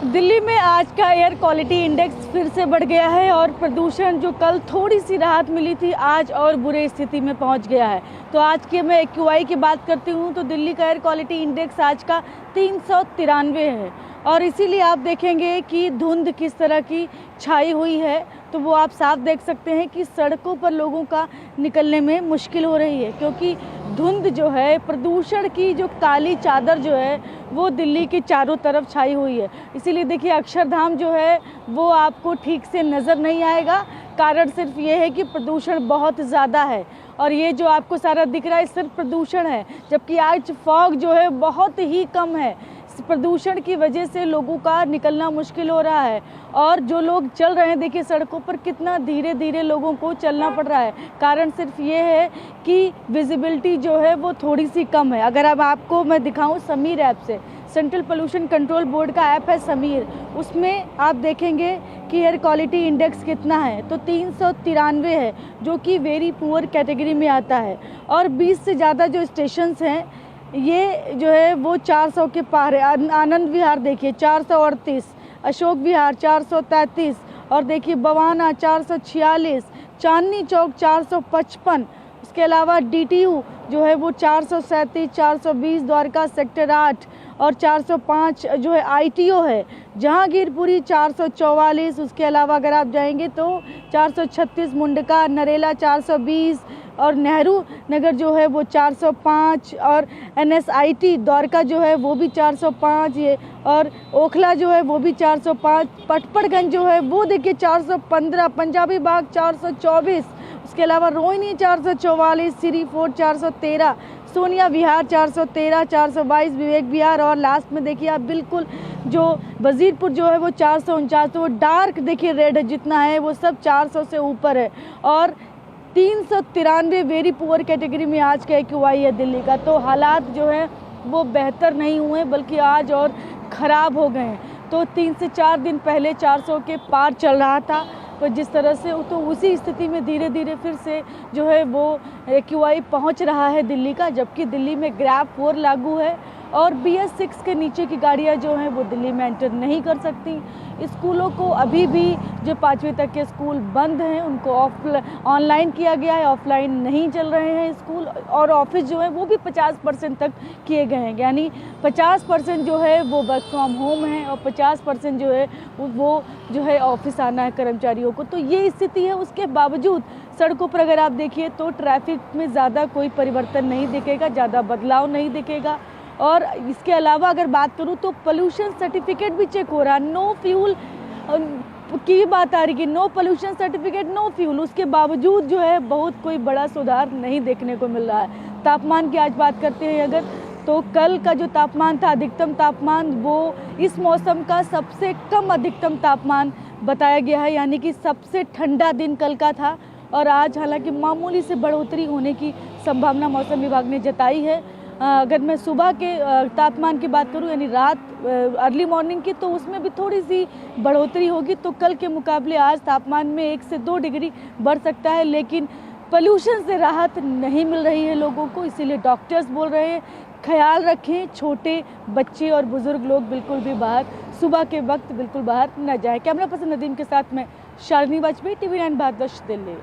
दिल्ली में आज का एयर क्वालिटी इंडेक्स फिर से बढ़ गया है और प्रदूषण जो कल थोड़ी सी राहत मिली थी आज और बुरे स्थिति में पहुंच गया है। तो आज के मैं एक्यूआई की बात करती हूं तो दिल्ली का एयर क्वालिटी इंडेक्स आज का 393 है और इसीलिए आप देखेंगे कि धुंध किस तरह की छाई हुई है। तो वो आप साफ देख सकते हैं कि सड़कों पर लोगों का निकलने में मुश्किल हो रही है, क्योंकि धुंध जो है, प्रदूषण की जो काली चादर जो है वो दिल्ली के चारों तरफ छाई हुई है। इसीलिए देखिए अक्षरधाम जो है वो आपको ठीक से नज़र नहीं आएगा। कारण सिर्फ ये है कि प्रदूषण बहुत ज़्यादा है और ये जो आपको सारा दिख रहा है सिर्फ प्रदूषण है, जबकि आज फॉग जो है बहुत ही कम है। प्रदूषण की वजह से लोगों का निकलना मुश्किल हो रहा है और जो लोग चल रहे हैं, देखिए सड़कों पर कितना धीरे धीरे लोगों को चलना पड़ रहा है। कारण सिर्फ ये है कि विजिबिलिटी जो है वो थोड़ी सी कम है। अगर अब आपको मैं दिखाऊं समीर ऐप से, सेंट्रल पोल्यूशन कंट्रोल बोर्ड का ऐप है समीर, उसमें आप देखेंगे कि एयर क्वालिटी इंडेक्स कितना है तो 393 है, जो कि वेरी पुअर कैटेगरी में आता है। और 20 से ज़्यादा जो स्टेशंस हैं ये जो है वो 400 के पार है। आनंद विहार देखिए 438, अशोक विहार 433 और देखिए बवाना 446, चांदनी चौक 455, उसके अलावा डीटीयू जो है वो 437, 420 द्वारका सेक्टर 8 और 405 जो है आईटीओ है। जहांगीरपुरी 444, उसके अलावा अगर आप जाएंगे तो 436 मुंडका, नरेला 420 और नेहरू नगर जो है वो 405 और एनएसआईटी द्वारका जो है वो भी 405 ये, और ओखला जो है वो भी 405, पटपड़गंज जो है वो देखिए 415, पंजाबी बाग 424, उसके अलावा रोहिणी 444, सिरी फोर्ट 413, सोनिया विहार 413, 422 विवेक विहार और लास्ट में देखिए आप बिल्कुल जो वजीरपुर जो है वो 449, तो वो डार्क देखिए रेड जितना है वो सब 400 से ऊपर है और 393 वेरी पुअर कैटेगरी में आज का एक्यूआई है दिल्ली का। तो हालात जो है वो बेहतर नहीं हुए बल्कि आज और ख़राब हो गए हैं। तो 3 से 4 दिन पहले 400 के पार चल रहा था, तो जिस तरह से तो उसी स्थिति में धीरे धीरे फिर से जो है वो एक्यूआई पहुंच रहा है दिल्ली का, जबकि दिल्ली में ग्रैब 4 लागू है और BS6 के नीचे की गाड़ियां जो हैं वो दिल्ली में एंटर नहीं कर सकती। स्कूलों को अभी भी जो 5वीं तक के स्कूल बंद हैं उनको ऑनलाइन किया गया है, ऑफलाइन नहीं चल रहे हैं स्कूल, और ऑफिस जो है वो भी 50% तक किए गए हैं, यानी 50% जो है वो वर्क फ्रॉम होम है और 50% जो है वो जो है ऑफिस आना है कर्मचारियों को। तो ये स्थिति है। उसके बावजूद सड़कों पर अगर आप देखिए तो ट्रैफिक में ज़्यादा कोई परिवर्तन नहीं दिखेगा, ज़्यादा बदलाव नहीं दिखेगा। और इसके अलावा अगर बात करूं तो पोल्यूशन सर्टिफिकेट भी चेक हो रहा है। नो फ्यूल की बात आ रही कि no pollution certificate no fuel, उसके बावजूद जो है बहुत कोई बड़ा सुधार नहीं देखने को मिल रहा है। तापमान की आज बात करते हैं अगर, तो कल का जो तापमान था, अधिकतम तापमान, वो इस मौसम का सबसे कम अधिकतम तापमान बताया गया है, यानी कि सबसे ठंडा दिन कल का था। और आज हालांकि मामूली से बढ़ोतरी होने की संभावना मौसम विभाग ने जताई है। अगर मैं सुबह के तापमान की बात करूं यानी रात अर्ली मॉर्निंग की, तो उसमें भी थोड़ी सी बढ़ोतरी होगी। तो कल के मुकाबले आज तापमान में 1 से 2 डिग्री बढ़ सकता है, लेकिन पोल्यूशन से राहत नहीं मिल रही है लोगों को। इसीलिए डॉक्टर्स बोल रहे हैं ख्याल रखें, छोटे बच्चे और बुजुर्ग लोग बिल्कुल भी बाहर सुबह के वक्त बिल्कुल बाहर न जाएं। कैमरा पर्सन नदीम के साथ मैं शालिनी वाजपेयी, TV9 भारतवर्ष, दिल्ली।